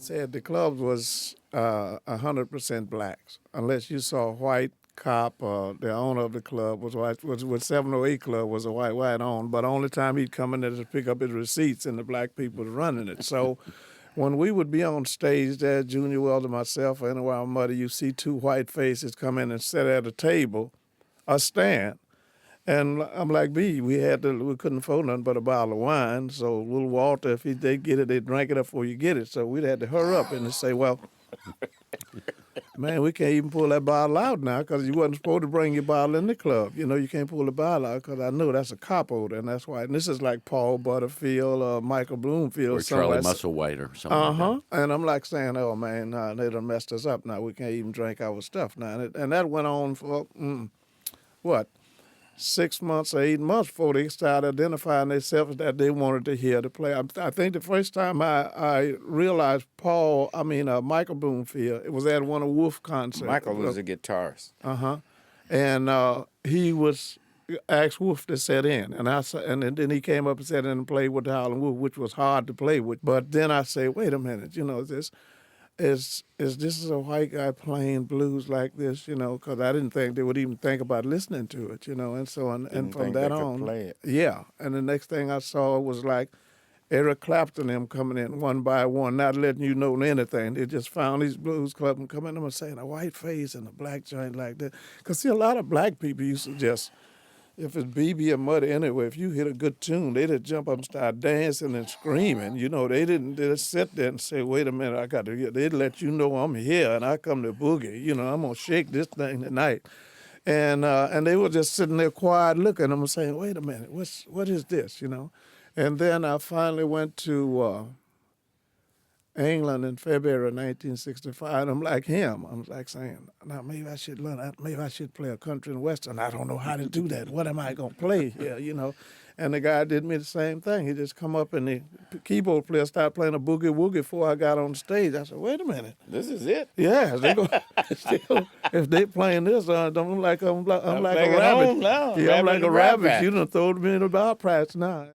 said the club was 100% blacks, unless you saw a white cop. The owner of the club was white. Was 708 Club was a white owned, but the only time he'd come in there to pick up his receipts, and the black people was running it. So when we would be on stage there, Junior Wells and myself, or anywhere our mother, you see two white faces come in and sit at a table, or stand. And I'm like, B, we couldn't afford nothing but a bottle of wine. So little Walter, if they get it, they drank it up before you get it. So we'd had to hurry up and say, well, man, we can't even pull that bottle out now because you wasn't supposed to bring your bottle in the club. You know, you can't pull the bottle out because I know that's a cop odor, and that's why. And this is like Paul Butterfield or Michael Bloomfield. Or Charlie Musselwhite or something like that. And I'm like saying, oh, man, they done messed us up now. We can't even drink our stuff now. And that went on for, 6 months or 8 months before they started identifying themselves that they wanted to hear the play. I think the first time I realized Michael Bloomfield, it was at one of Wolf's concerts. Michael was a guitarist. And he was asked Wolf to set in, and then he came up and sat in and played with the Howlin' Wolf, which was hard to play with. But then I say, wait a minute, this is a white guy playing blues like this, because I didn't think they would even think about listening to it, and so and from that on, play it. yeah. And the next thing I saw was like Eric Clapton and them coming in one by one, not letting you know anything. They just found these blues clubs and coming in and saying a white face and a black joint like that. Because see, a lot of black people used to just, if it's BB or Muddy anyway, if you hit a good tune, they'd just jump up and start dancing and screaming. They didn't just sit there and say, wait a minute, I got to get. They'd let you know I'm here and I come to boogie. I'm going to shake this thing tonight. And they were just sitting there quiet looking. I'm saying, wait a minute, what is this, And then I finally went to England in February of 1965, and I'm like him. I'm like saying, now maybe I should learn. Maybe I should play a country and western. I don't know how to do that. What am I gonna play here? And the guy did me the same thing. He just come up and the keyboard player started playing a boogie woogie before I got on stage. I said, wait a minute, This is it. yeah, if they playing this, I'm like a rabbit. Home now. Yeah, I'm like a Rabbit rabbit. You done thrown me in the bar prats now.